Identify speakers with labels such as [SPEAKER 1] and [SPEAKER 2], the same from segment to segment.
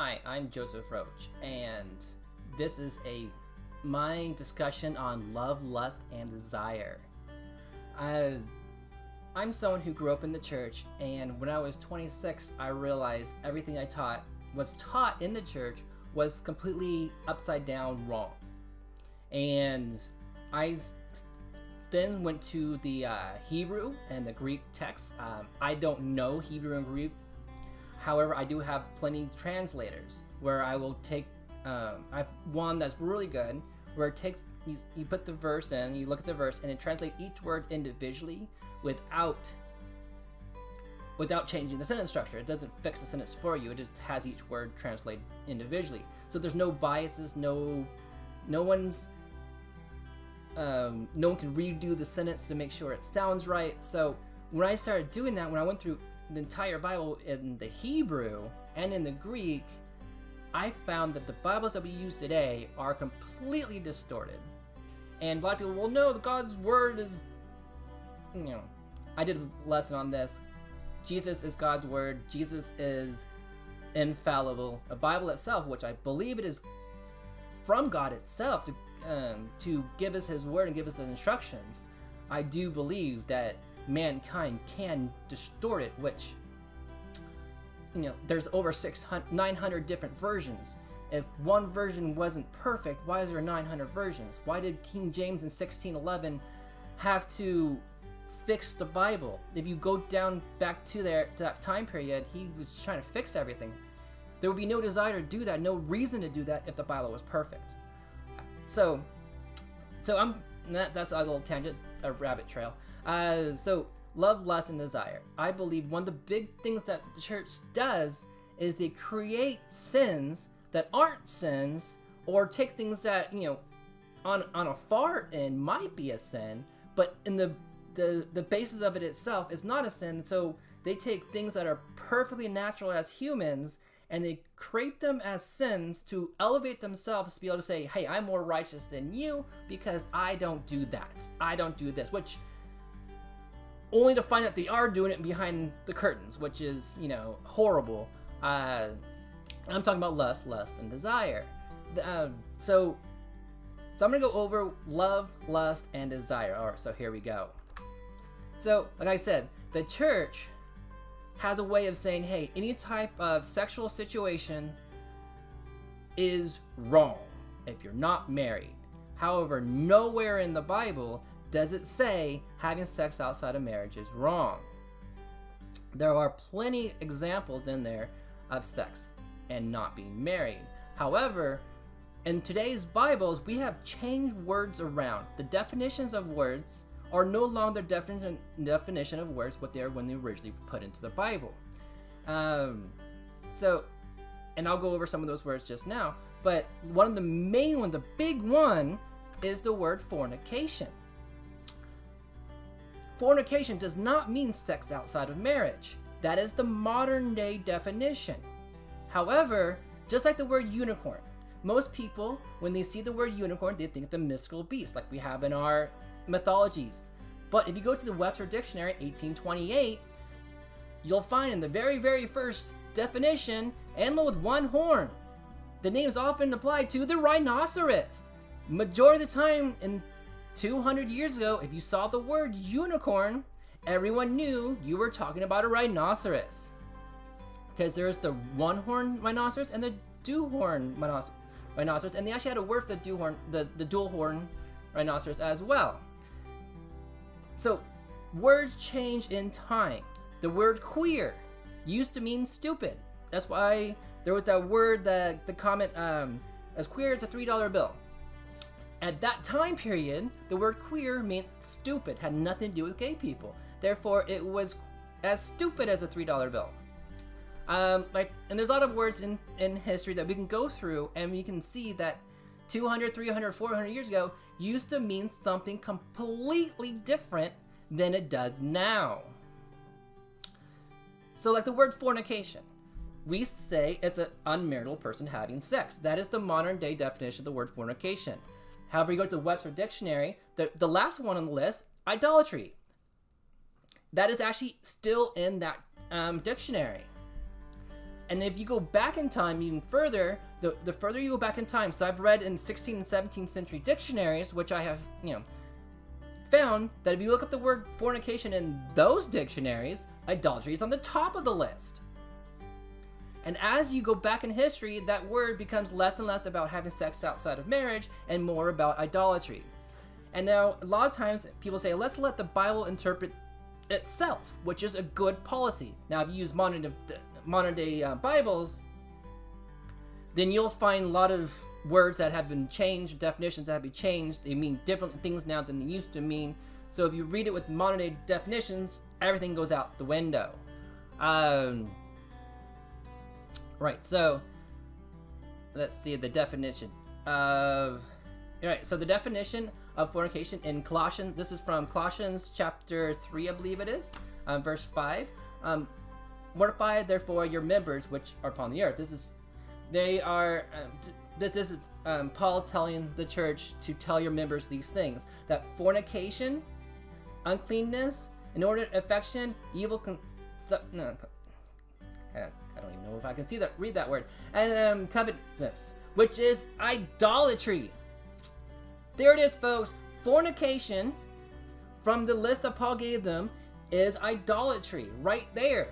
[SPEAKER 1] Hi, I'm Joseph Roach, and this is my discussion on love, lust, and desire. I'm someone who grew up in the church, and when I was 26, I realized everything I was taught in the church was completely upside down wrong. And I then went to the Hebrew and the Greek texts. I don't know Hebrew and Greek. However, I do have plenty translators where I will take. I've one that's really good where it takes you put the verse in, you look at the verse, and it translates each word individually without changing the sentence structure. It doesn't fix the sentence for you. It just has each word translated individually. So there's no biases. No one can redo the sentence to make sure it sounds right. So when I started doing that, when I went through the entire Bible in the Hebrew and in the Greek, I found that the Bibles that we use today are completely distorted. And a lot of people, well, no, God's word is, I did a lesson on this. Jesus is God's word. Jesus is infallible. The Bible itself, which I believe it is from God itself to give us his word and give us the instructions, I do believe that mankind can distort it, which, there's over 900 different versions. If one version wasn't perfect, why is there 900 versions? Why did King James in 1611 have to fix the Bible? If you go down back to that time period, he was trying to fix everything. There would be no desire to do that, no reason to do that if the Bible was perfect. So that's a little tangent, a rabbit trail. So love, lust, and desire. I believe one of the big things that the church does is they create sins that aren't sins, or take things that on a far end might be a sin, but in the basis of it itself is not a sin. So they take things that are perfectly natural as humans and they create them as sins to elevate themselves, to be able to say, hey, I'm more righteous than you because I don't do that. I don't do this, which only to find out they are doing it behind the curtains, which is, horrible. I'm talking about lust, and desire. So I'm going to go over love, lust, and desire. All right, so here we go. So, like I said, the church has a way of saying, hey, any type of sexual situation is wrong if you're not married. However, nowhere in the Bible does it say having sex outside of marriage is wrong. There are plenty examples in there of sex and not being married. However, in today's Bibles, we have changed words around. The definitions of words are no longer definition of words what they are when they originally put into the Bible. And I'll go over some of those words just now, but the big one is the word fornication. Fornication does not mean sex outside of marriage. That is the modern day definition. However, just like the word unicorn, most people, when they see the word unicorn, they think of the mystical beast like we have in our mythologies. But if you go to the Webster Dictionary 1828, you'll find in the very, very first definition, animal with one horn. The name is often applied to the rhinoceros. Majority of the time, in 200 years ago, if you saw the word unicorn, everyone knew you were talking about a rhinoceros. Because there's the one-horn rhinoceros and the two-horn rhinoceros, and they actually had a word for the dual-horn rhinoceros as well. So, words change in time. The word queer used to mean stupid. That's why there was that word, the comment, as queer as a $3 bill. At that time period, the word queer meant stupid, had nothing to do with gay people. Therefore, it was as stupid as a $3 bill. And there's a lot of words in history that we can go through, and we can see that 200, 300, 400 years ago used to mean something completely different than it does now. So like the word fornication, we say it's an unmarried person having sex. That is the modern day definition of the word fornication. However, you go to the Webster Dictionary, the last one on the list, idolatry. That is actually still in that dictionary. And if you go back in time even further, the further you go back in time, so I've read in 16th and 17th century dictionaries, which I have, found that if you look up the word fornication in those dictionaries, idolatry is on the top of the list. And as you go back in history, that word becomes less and less about having sex outside of marriage and more about idolatry. And now, a lot of times, people say, let's let the Bible interpret itself, which is a good policy. Now, if you use modern day Bibles, then you'll find a lot of words that have been changed, definitions that have been changed. They mean different things now than they used to mean. So if you read it with modern day definitions, everything goes out the window. Right, so let's see the definition of... Right, so the definition of fornication in Colossians, this is from Colossians chapter 3, I believe it is, verse 5. Mortify therefore your members which are upon the earth. This is Paul's telling the church to tell your members these things, that fornication, uncleanness, inordinate affection, evil I don't even know if I can read that word, and covetousness, which is idolatry. There it is, folks. Fornication, from the list that Paul gave them, is idolatry right there.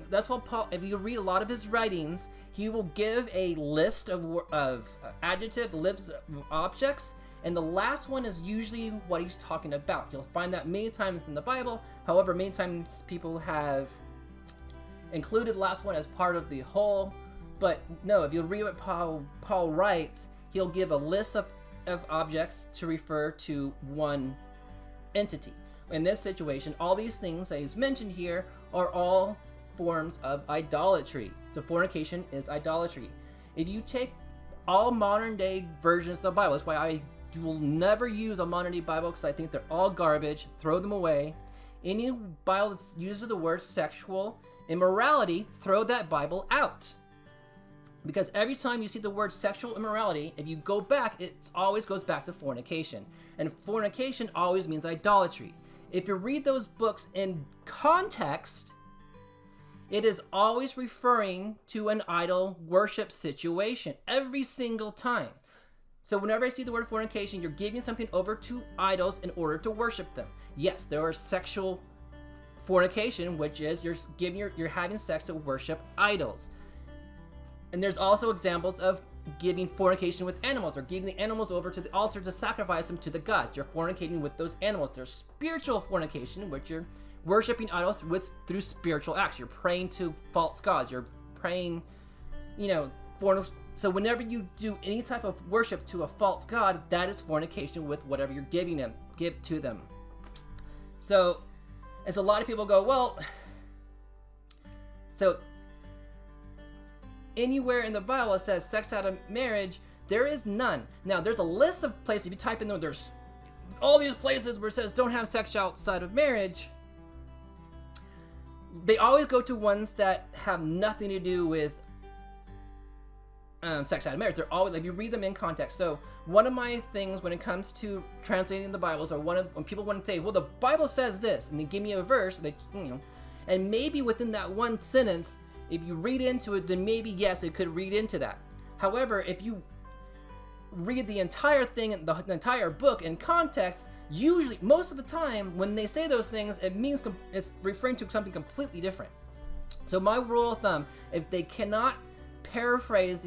[SPEAKER 1] That's what Paul, if you read a lot of his writings, he will give a list of adjectives, lists of objects, and the last one is usually what he's talking about. You'll find that many times in the Bible. However, many times people have included the last one as part of the whole. But no, if you read what Paul writes, he'll give a list of objects to refer to one entity. In this situation, all these things that he's mentioned here are all forms of idolatry. So fornication is idolatry. If you take all modern day versions of the Bible, that's why I will never use a modern day Bible, because I think they're all garbage. Throw them away. Any Bible that uses the word sexual immorality, throw that Bible out. Because every time you see the word sexual immorality, if you go back, it always goes back to fornication. And fornication always means idolatry. If you read those books in context, it is always referring to an idol worship situation every single time. So whenever I see the word fornication, you're giving something over to idols in order to worship them. Yes, there are sexual fornication, which is you're having sex to worship idols. And there's also examples of giving fornication with animals, or giving the animals over to the altar to sacrifice them to the gods. You're fornicating with those animals. There's spiritual fornication, which you're worshiping idols through spiritual acts. You're praying to false gods. You're praying, so whenever you do any type of worship to a false god, that is fornication with whatever you're give to them. So, as a lot of people go, well, so anywhere in the Bible it says sex out of marriage, there is none. Now, there's a list of places. If you type in there, there's all these places where it says don't have sex outside of marriage. They always go to ones that have nothing to do with sex out of marriage. They're always, if you read them in context. So one of my things when it comes to translating the Bibles, or when people want to say, well, the Bible says this, and they give me a verse, and maybe within that one sentence, if you read into it, then maybe, yes, it could read into that. However, if you read the entire thing, the entire book in context, usually, most of the time, when they say those things, it means it's referring to something completely different. So my rule of thumb, if they cannot paraphrase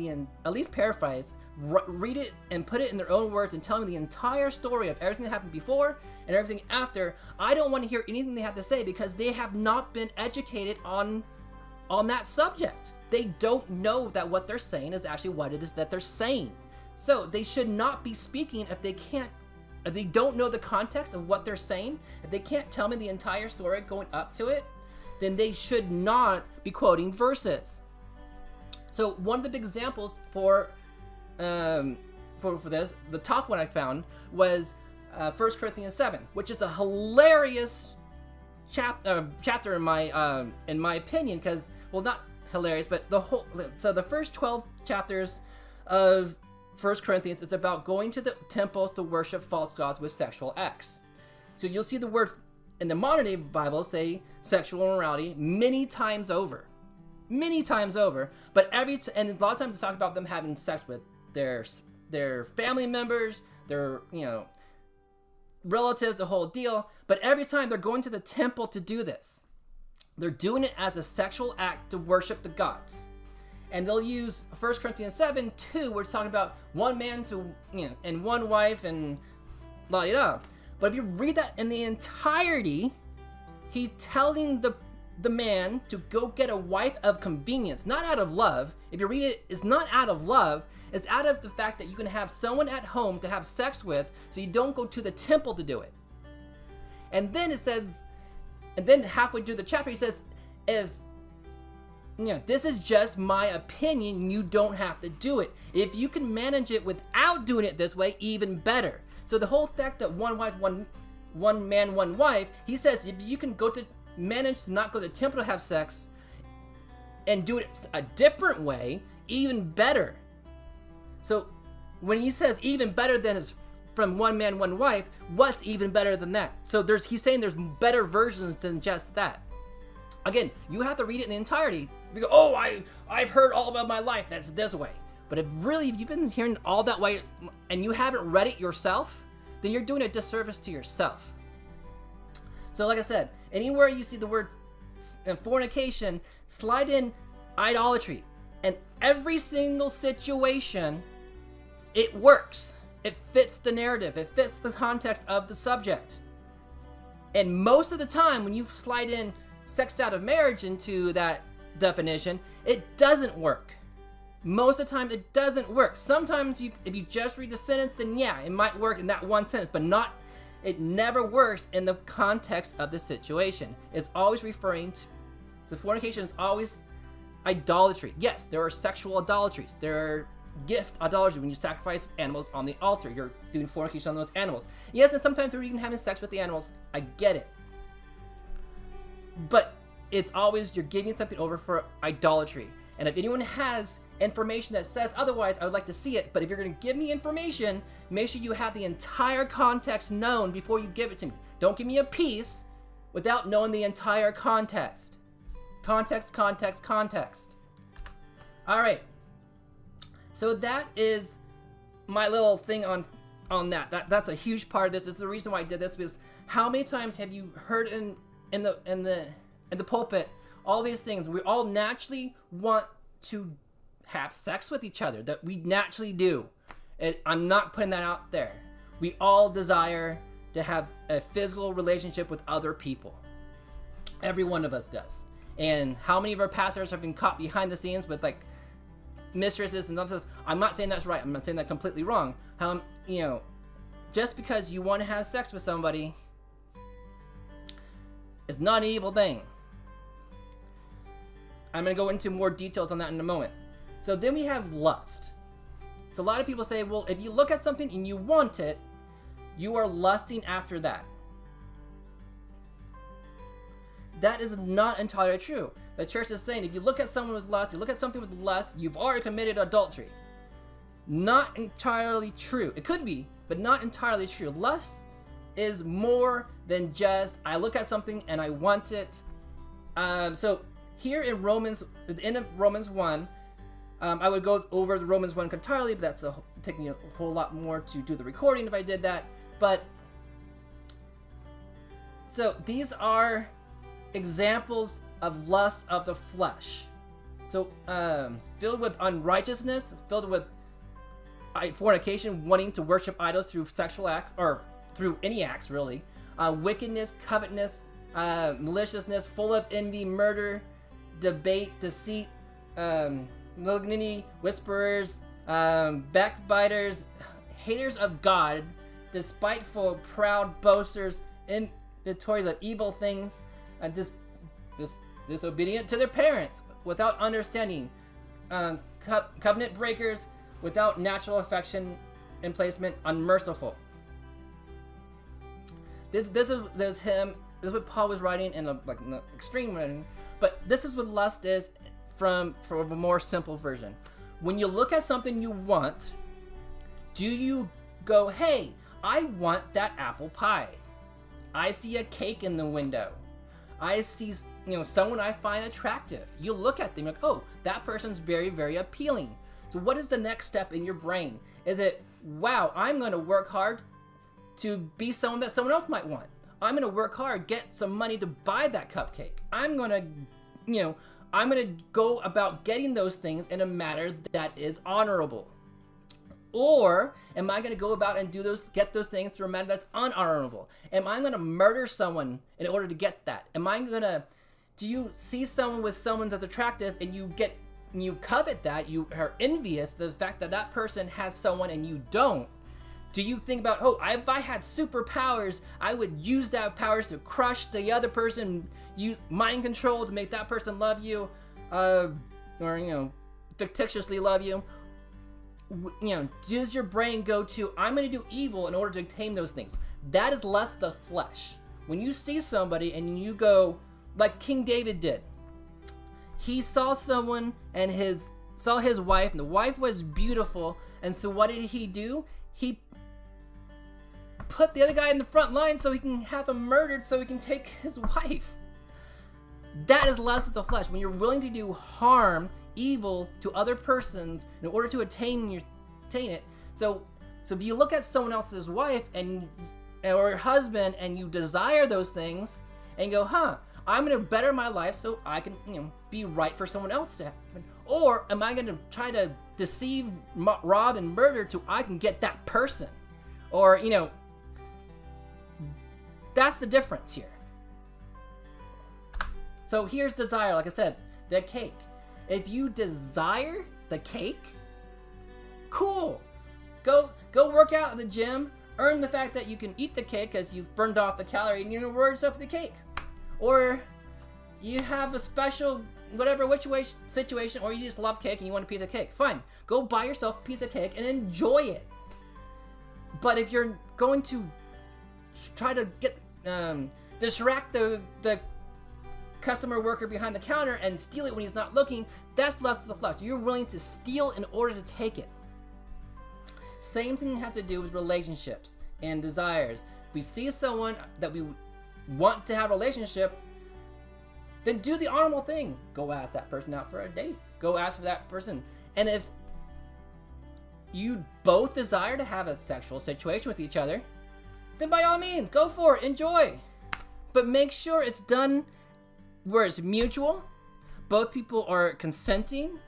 [SPEAKER 1] at least paraphrase, read it and put it in their own words and tell me the entire story of everything that happened before and everything after, I don't want to hear anything they have to say, because they have not been educated on that subject. They don't know that what they're saying is actually what it is that they're saying. So they should not be speaking if they don't know the context of what they're saying. If they can't tell me the entire story going up to it, then they should not be quoting verses. So one of the big examples for this, the top one I found was 1 Corinthians 7, which is a hilarious chapter in my opinion, because, well, not hilarious, but the first 12 chapters of 1 Corinthians, it's about going to the temples to worship false gods with sexual acts. So you'll see the word in the modern day Bible say sexual immorality many times over. many times over. But and a lot of times it's talking about them having sex with their family members, their relatives, the whole deal. But every time they're going to the temple to do this, they're doing it as a sexual act to worship the gods. And they'll use 1 Corinthians 7:2, where it's talking about one man to and one wife and la di da. But if you read that in the entirety, he's telling the man to go get a wife of convenience, not out of love. If you read it, it's not out of love. It's out of the fact that you can have someone at home to have sex with, so you don't go to the temple to do it. And then it says, and then halfway through the chapter, he says, if this is just my opinion, you don't have to do it. If you can manage it without doing it this way, even better. So the whole fact that one man, one wife, he says if you can manage to not go to the temple to have sex and do it a different way, even better. So when he says even better than is from one man, one wife, what's even better than that? So he's saying there's better versions than just that. Again, you have to read it in the entirety. You go, oh, I've heard all about my life that's this way. But if you've been hearing all that way and you haven't read it yourself, then you're doing a disservice to yourself. So like I said, anywhere you see the word fornication, slide in idolatry. And every single situation, it works. It fits the narrative. It fits the context of the subject. And most of the time, when you slide in sex out of marriage into that definition, it doesn't work. Most of the time, it doesn't work. Sometimes, if you just read the sentence, then yeah, it might work in that one sentence, but it never works in the context of the situation. It's always referring to fornication is always idolatry. Yes, there are sexual idolatries. There are gift idolatry when you sacrifice animals on the altar. You're doing fornication on those animals. Yes, and sometimes you're even having sex with the animals. I get it. But it's always you're giving something over for idolatry. And if anyone has information that says otherwise, I would like to see it. But if you're going to give me information, make sure you have the entire context known before you give it to me. Don't give me a piece without knowing the entire context. Context. All right. So that is my little thing on that. That's a huge part of this. It's the reason why I did this, because how many times have you heard in the pulpit all these things? We all naturally want to have sex with each other. That we naturally do. And I'm not putting that out there. We all desire to have a physical relationship with other people. Every one of us does. And how many of our pastors have been caught behind the scenes with like mistresses and stuff? I'm not saying that's right. I'm not saying that's completely wrong. Just because you want to have sex with somebody, it's not an evil thing. I'm going to go into more details on that in a moment. So then we have lust. So a lot of people say, well, if you look at something and you want it, you are lusting after that. That is not entirely true. The church is saying if you look at someone with lust, you look at something with lust, you've already committed adultery. Not entirely true. It could be, but not entirely true. Lust is more than just I look at something and I want it. So here in Romans, at the end of Romans 1, I would go over the Romans 1 entirely, but that's taking a whole lot more to do the recording if I did that. But so these are examples of lust of the flesh. So filled with unrighteousness, filled with fornication, wanting to worship idols through sexual acts, or through any acts really, wickedness, covetousness, maliciousness, full of envy, murder, debate, deceit, malignity, whisperers, backbiters, haters of God, despiteful, proud, boasters, inventors of evil things, disobedient to their parents, without understanding, covenant breakers, without natural affection and placement, unmerciful. This is him. This is what Paul was writing in an extreme writing, but this is what lust is from a more simple version. When you look at something you want, do you go, hey, I want that apple pie. I see a cake in the window. I see, someone I find attractive. You look at them like, oh, that person's very, very appealing. So what is the next step in your brain? Is it, wow, I'm going to work hard to be someone that someone else might want. I'm going to work hard, get some money to buy that cupcake. I'm going to go about getting those things in a manner that is honorable. Or am I going to go about and get those things through a manner that's unhonorable? Am I going to murder someone in order to get that? Do you see someone with someone that's attractive and you covet that, you are envious the fact that that person has someone and you don't? Do you think about, oh, if I had superpowers, I would use that powers to crush the other person, use mind control to make that person love you, or fictitiously love you? Does your brain go to, I'm going to do evil in order to obtain those things? That is lust of the flesh. When you see somebody and you go, like King David did, he saw someone and saw his wife, and the wife was beautiful, and so what did he do? He put the other guy in the front line so he can have him murdered so he can take his wife. That is lust of the flesh. When you're willing to do harm, evil to other persons in order to attain it. So if you look at someone else's wife or husband and you desire those things and go, I'm going to better my life so I can be right for someone else to happen. Or am I going to try to deceive, rob, and murder so I can get that person? Or, that's the difference here. So here's desire, like I said, the cake. If you desire the cake, cool. Go work out at the gym, earn the fact that you can eat the cake because you've burned off the calorie and you reward yourself for the cake. Or you have a special which situation, or you just love cake and you want a piece of cake. Fine, go buy yourself a piece of cake and enjoy it. But if you're going to try to distract the customer worker behind the counter and steal it when he's not looking, that's lust of the flesh. You're willing to steal in order to take it. Same thing has to do with relationships and desires. If we see someone that we want to have a relationship, then do the honorable thing. Go ask that person out for a date. Go ask for that person. And if you both desire to have a sexual situation with each other, then by all means, go for it. Enjoy. But make sure it's done where it's mutual. Both people are consenting.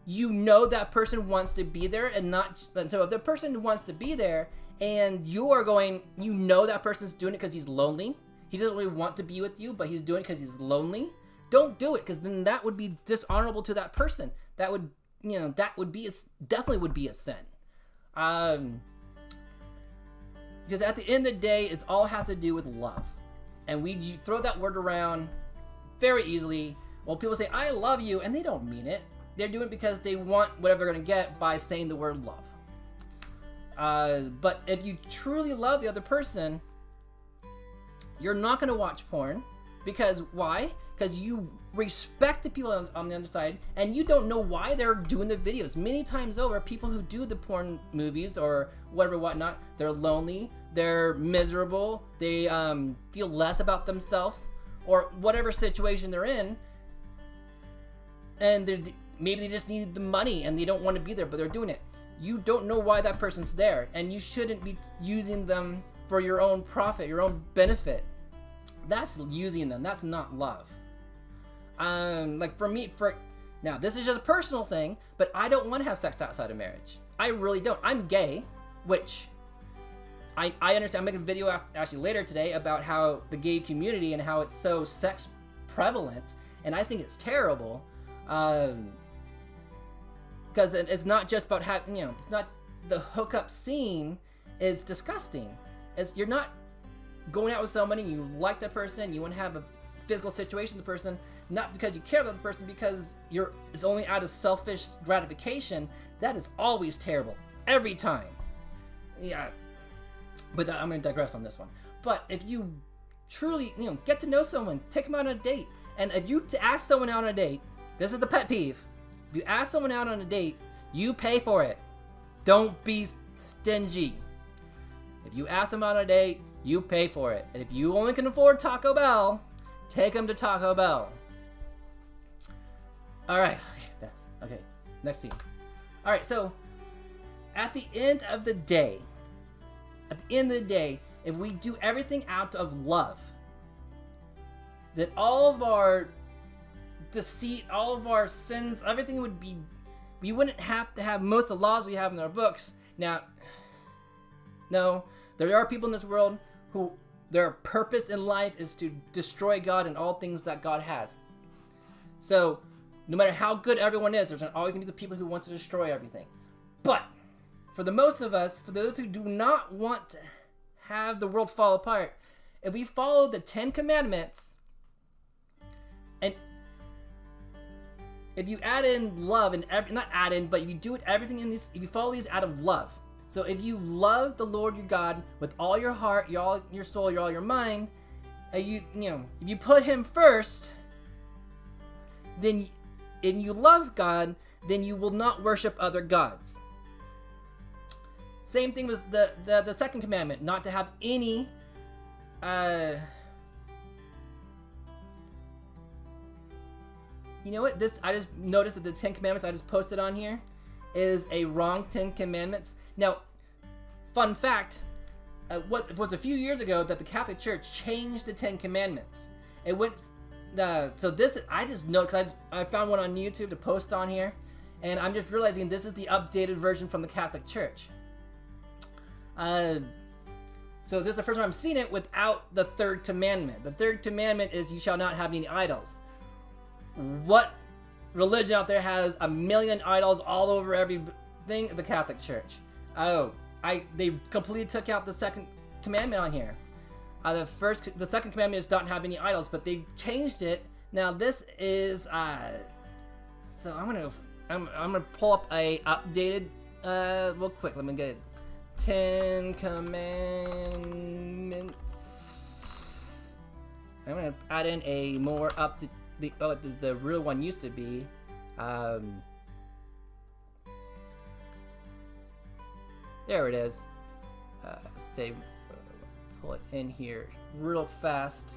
[SPEAKER 1] That person wants to be there and not. So if the person wants to be there and you are going, that person's doing it because he's lonely. He doesn't really want to be with you, but he's doing it because he's lonely. Don't do it, because then that would be dishonorable to that person. That would, definitely would be a sin. Because at the end of the day, it's all has to do with love. And you throw that word around very easily. Well, people say, I love you, and they don't mean it. They're doing it because they want whatever they're going to get by saying the word love. But if you truly love the other person, you're not going to watch porn. Because why? Because you respect the people on the other side, and you don't know why they're doing the videos. Many times over, people who do the porn movies or whatnot, they're lonely, they're miserable, they feel less about themselves, or whatever situation they're in, and maybe they just need the money and they don't want to be there, but they're doing it. You don't know why that person's there, and you shouldn't be using them for your own profit, your own benefit. That's using them. That's not love. Like for me, now this is just a personal thing, but I don't want to have sex outside of marriage. I really don't. I'm gay, which I understand. I'm making a video actually later today about how the gay community and how it's so sex prevalent, and I think it's terrible. Because it's not just about having, it's not the hookup scene is disgusting. You're not going out with somebody, you like that person, you want to have a physical situation with the person, not because you care about the person, because it's only out of selfish gratification. That is always terrible, every time. Yeah, but I'm going to digress on this one. But if you truly, get to know someone, take them out on a date, and if you ask someone out on a date, this is the pet peeve. If you ask someone out on a date, you pay for it. Don't be stingy. If you ask them out on a date, you pay for it. And if you only can afford Taco Bell, Take them to Taco Bell. All right. Okay. Next scene. All right. So, at the end of the day, if we do everything out of love, then all of our deceit, all of our sins, everything would be. We wouldn't have to have most of the laws we have in our books. Now, no, there are people in this world who their purpose in life is to destroy God and all things that God has. So, no matter how good everyone is, there's always going to be the people who want to destroy everything. But, for the most of us, for those who do not want to have the world fall apart, if we follow the 10 Commandments, and if you add in love, and not add in, but if you do it, everything in these, if you follow these out of love. So if you love the Lord your God with all your heart, your soul, all your mind, if you put Him first, then, and you love God, then you will not worship other gods. Same thing with the second commandment, not to have any you know what? I just noticed that the 10 Commandments I just posted on here is a wrong 10 Commandments. Now, fun fact, what was a few years ago that the Catholic Church changed the 10 Commandments. It went, so this, I just know, because I found one on YouTube to post on here, and I'm just realizing this is the updated version from the Catholic Church. So this is the first time I'm seeing it without the third commandment. The third commandment is you shall not have any idols. What religion out there has a million idols all over everything? The Catholic Church. They completely took out the second commandment on here. The second commandment is don't have any idols, but they changed it. Now this is so I'm gonna pull up a updated real quick. Let me get it. 10 Commandments. I'm gonna add in a more up to the real one used to be. There it is. Save. Pull it in here real fast.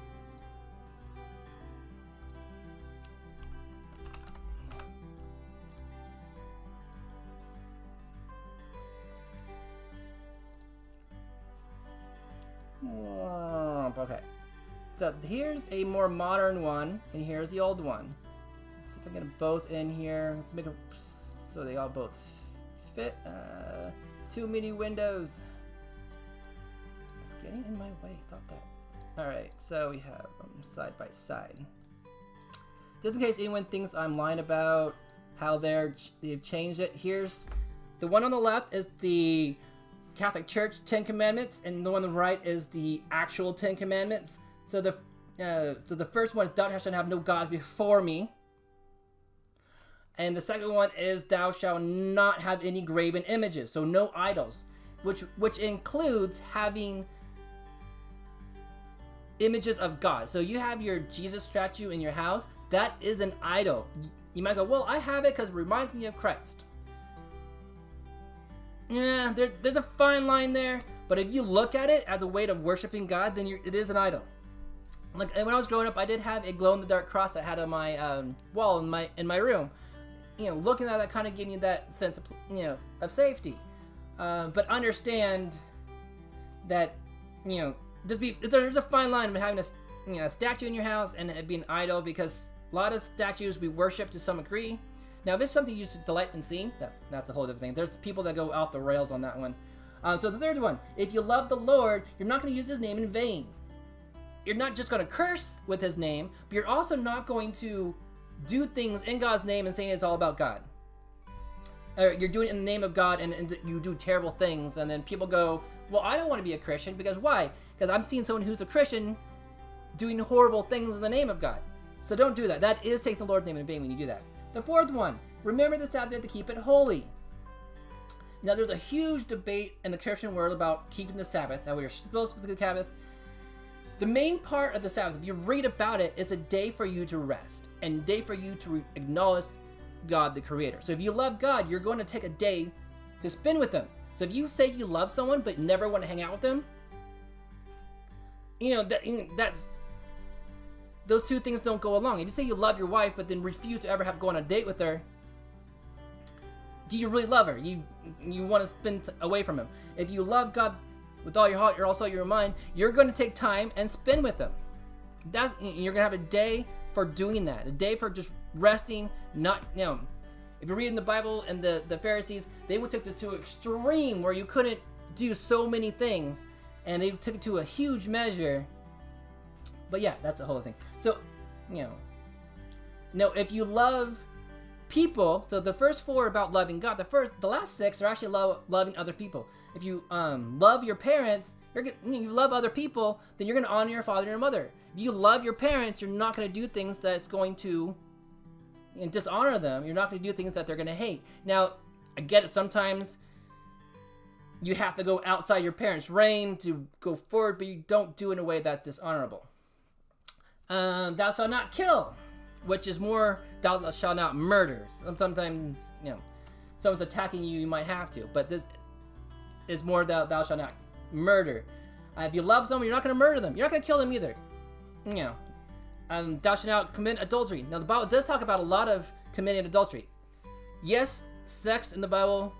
[SPEAKER 1] Okay. So here's a more modern one, and here's the old one. Let's see if I can get them both in here. Make them so they all both fit. Too many windows. It's getting in my way. Stop that. Alright, so we have them side by side. Just in case anyone thinks I'm lying about how they've changed it, here's the one on the left is the Catholic Church 10 Commandments, and the one on the right is the actual 10 Commandments. So the first one is thou shalt have no gods before me. And the second one is thou shalt not have any graven images, so no idols, which includes having images of God. So you have your Jesus statue in your house, that is an idol. You might go, well, I have it because it reminds me of Christ. Yeah, there's a fine line there, but if you look at it as a way of worshiping God, then it is an idol. Like when I was growing up, I did have a glow-in-the-dark cross I had on my wall in my room. Looking at that kind of gave me that sense of of safety. But understand that there's a fine line between having a statue in your house and it being an idol, because a lot of statues we worship to some degree. Now, if it's something you should delight in seeing, that's a whole different thing. There's people that go off the rails on that one. So the third one, if you love the Lord, you're not going to use His name in vain. You're not just going to curse with His name, but you're also not going to do things in God's name and saying it's all about God. Or you're doing it in the name of God and you do terrible things, and then people go, well, I don't want to be a Christian, because why? Because I'm seeing someone who's a Christian doing horrible things in the name of God. So don't do that. That is taking the Lord's name in vain when you do that. The fourth one, remember the Sabbath to keep it holy. Now, there's a huge debate in the Christian world about keeping the Sabbath, that we are supposed to keep the Sabbath. The main part of the Sabbath, if you read about it, it's a day for you to rest and a day for you to acknowledge God, the Creator. So if you love God, you're going to take a day to spend with Him. So if you say you love someone but never want to hang out with them, that's those two things don't go along. If you say you love your wife, but then refuse to ever go on a date with her, do you really love her? You want to spend away from him. If you love God with all your heart, you're also your mind, you're going to take time and spend with them. You're going to have a day for doing that. A day for just resting, not, if you're reading the Bible and the Pharisees, they would take it to an extreme where you couldn't do so many things, and they took it to a huge measure. But yeah, that's the whole thing. So, if you love people, so the first 4 are about loving God. The last 6 are actually loving other people. If you love your parents, you love other people, then you're going to honor your father and your mother. If you love your parents, you're not going to do things that's going to dishonor them. You're not going to do things that they're going to hate. Now, I get it. Sometimes you have to go outside your parents' reign to go forward, but you don't do it in a way that's dishonorable. Thou shalt not kill, which is more thou shalt not murder. Sometimes, someone's attacking you, you might have to, but this is more thou shalt not murder. If you love someone, you're not going to murder them. You're not going to kill them either. Thou shalt not commit adultery. Now, the Bible does talk about a lot of committing adultery. Yes, sex in the Bible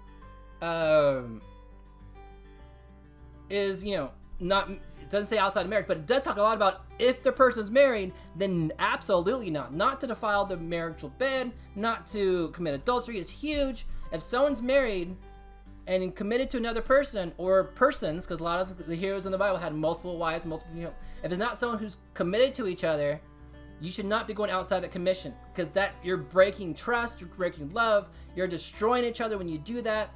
[SPEAKER 1] is, not, it doesn't say outside of marriage, but it does talk a lot about if the person's married, then absolutely not. Not to defile the marital bed, not to commit adultery is huge. If someone's married and committed to another person or persons, because a lot of the heroes in the Bible had multiple wives, if it's not someone who's committed to each other, you should not be going outside that commission, because you're breaking trust, you're breaking love, you're destroying each other when you do that.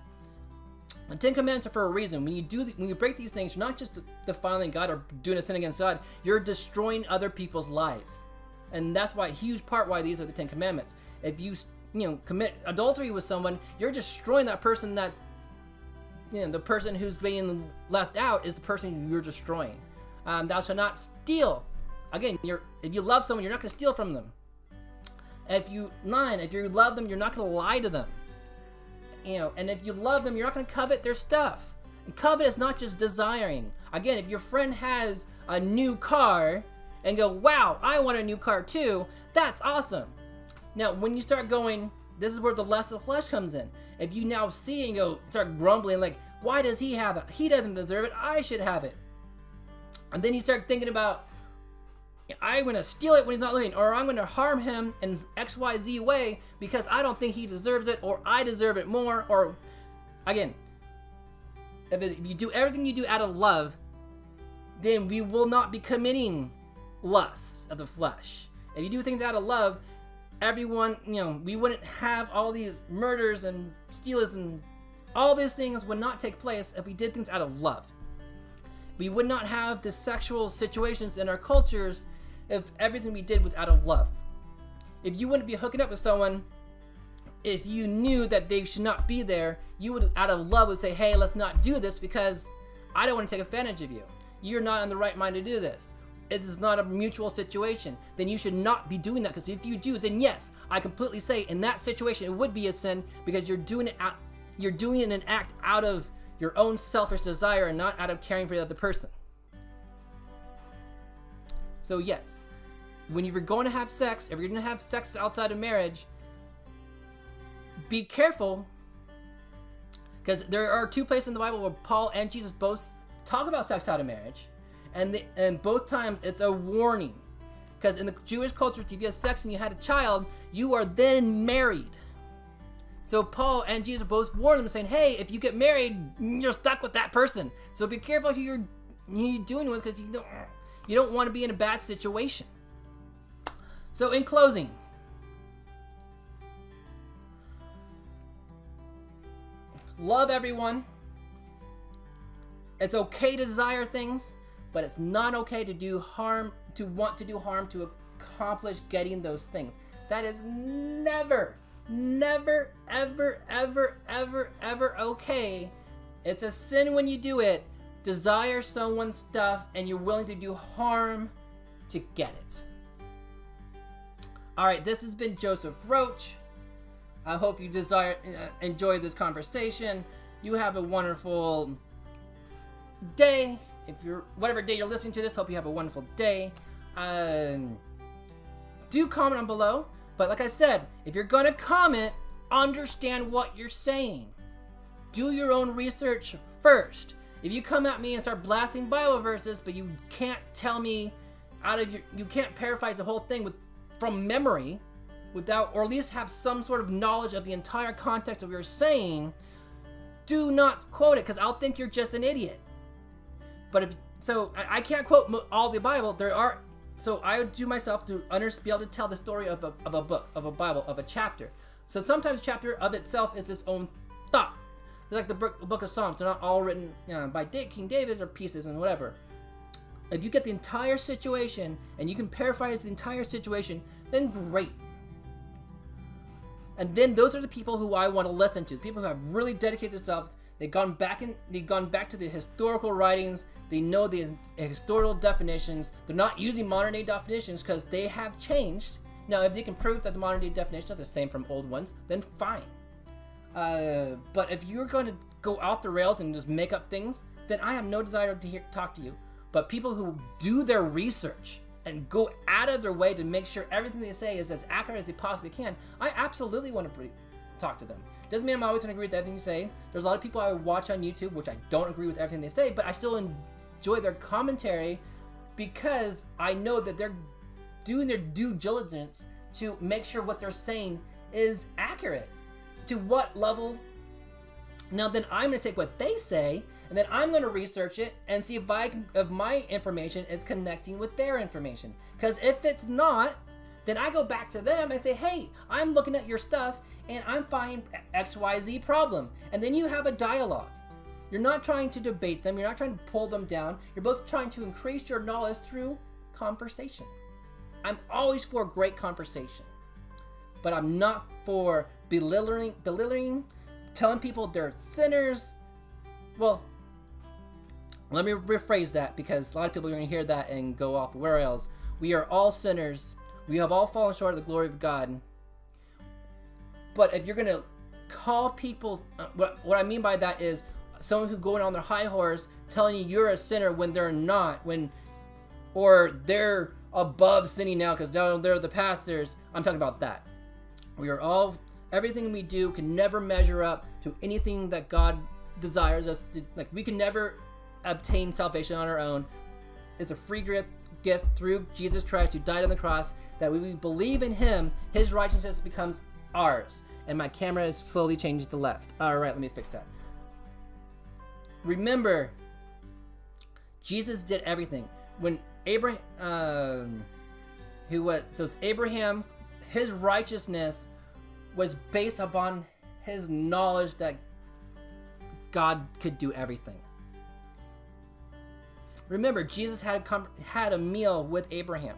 [SPEAKER 1] The 10 Commandments are for a reason. When you break these things, you're not just defiling God or doing a sin against God, you're destroying other people's lives. And that's why, a huge part why these are the 10 Commandments. If you commit adultery with someone, you're destroying that person. That's the person who's being left out is the person you're destroying. Thou shalt not steal. Again, if you love someone, you're not going to steal from them. If you love them, you're not going to lie to them. And if you love them, you're not going to covet their stuff. And covet is not just desiring. Again, if your friend has a new car and go, wow, I want a new car too, that's awesome. Now, when you start going, this is where the lust of the flesh comes in. If you now see and start grumbling, like, why does he have it? He doesn't deserve it. I should have it. And then you start thinking about, I'm going to steal it when he's not looking, or I'm going to harm him in XYZ way because I don't think he deserves it, or I deserve it more, or, again, if you do everything you do out of love, then we will not be committing lusts of the flesh. If you do things out of love, everyone, we wouldn't have all these murders and stealers, and all these things would not take place if we did things out of love. We would not have the sexual situations in our cultures if everything we did was out of love. If you wouldn't be hooking up with someone if you knew that they should not be there, you would, out of love, would say, hey, let's not do this because I don't want to take advantage of you. You're not in the right mind to do this. It is not a mutual situation. Then you should not be doing that, because if you do, then yes, I completely say in that situation it would be a sin, because you're doing it an act out of your own selfish desire and not out of caring for the other person. So yes, when you're going to have sex, if you're going to have sex outside of marriage, be careful, because there are 2 places in the Bible where Paul and Jesus both talk about sex out of marriage, and both times it's a warning, because in the Jewish culture, if you had sex and you had a child, you are then married. So Paul and Jesus both warn them, saying, hey, if you get married, you're stuck with that person. So be careful who you're doing with, because you don't want to be in a bad situation. So in closing, love everyone. It's okay to desire things, but it's not okay to do harm, to want to do harm to accomplish getting those things. That is never, ever, ever, ever, ever okay. It's a sin when you do it. Desire someone's stuff and you're willing to do harm to get it. All right, this has been Joseph Roach. I hope you enjoyed this conversation. You have a wonderful day. Whatever day you're listening to this, hope you have a wonderful day. do comment on below. But like I said, if you're gonna comment, understand what you're saying. Do your own research first. If you come at me and start blasting Bible verses, but you can't tell me you can't paraphrase the whole thing from memory, without, or at least have some sort of knowledge of the entire context of what you're saying, do not quote it, because I'll think you're just an idiot. But I can't quote all the Bible. So I would do myself to be able to tell the story of a book, of a Bible, of a chapter. So sometimes a chapter of itself is its own thought. It's like the book of Psalms. They're not all written by King David or pieces and whatever. If you get the entire situation and you can paraphrase the entire situation, then great. And then those are the people who I want to listen to. The people who have really dedicated themselves. They've gone back to the historical writings. They know the historical definitions. They're not using modern day definitions because they have changed. Now, if they can prove that the modern day definitions are the same from old ones, then fine. But if you're going to go off the rails and just make up things, then I have no desire to talk to you. But people who do their research and go out of their way to make sure everything they say is as accurate as they possibly can, I absolutely want to talk to them. Doesn't mean I'm always going to agree with everything you say. There's a lot of people I watch on YouTube, which I don't agree with everything they say, but I still enjoy their commentary because I know that they're doing their due diligence to make sure what they're saying is accurate. To what level? Now then I'm going to take what they say and then I'm going to research it and see if my information is connecting with their information. Because if it's not, then I go back to them and say, hey, I'm looking at your stuff and I'm finding XYZ problem. And then you have a dialogue. You're not trying to debate them. You're not trying to pull them down. You're both trying to increase your knowledge through conversation. I'm always for great conversation. But I'm not for belittling, telling people they're sinners. Well, let me rephrase that because a lot of people are going to hear that and go off where else. We are all sinners. We have all fallen short of the glory of God. But if you're going to call people, what I mean by that is someone who going on their high horse telling you you're a sinner when they're not, or they're above sinning now because they're the pastors. I'm talking about that. We are all, everything we do can never measure up to anything that God desires us to. Like, we can never obtain salvation on our own. It's a free gift through Jesus Christ who died on the cross, that we believe in him, his righteousness becomes ours. And my camera is slowly changing to left. All right, let me fix that. Remember, Jesus did everything. When Abraham, it's Abraham, his righteousness was based upon his knowledge that God could do everything. Remember, Jesus had a meal with Abraham.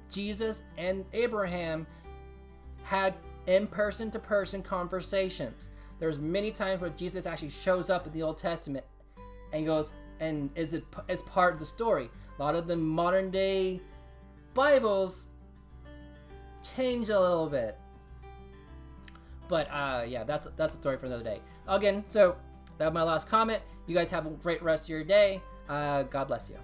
[SPEAKER 1] Jesus and Abraham had in-person to person conversations. There's many times where Jesus actually shows up in the Old Testament and goes and is part of the story. A lot of the modern day Bibles change a little bit. But yeah, that's a story for another day. Again, so that was my last comment. You guys have a great rest of your day. God bless you.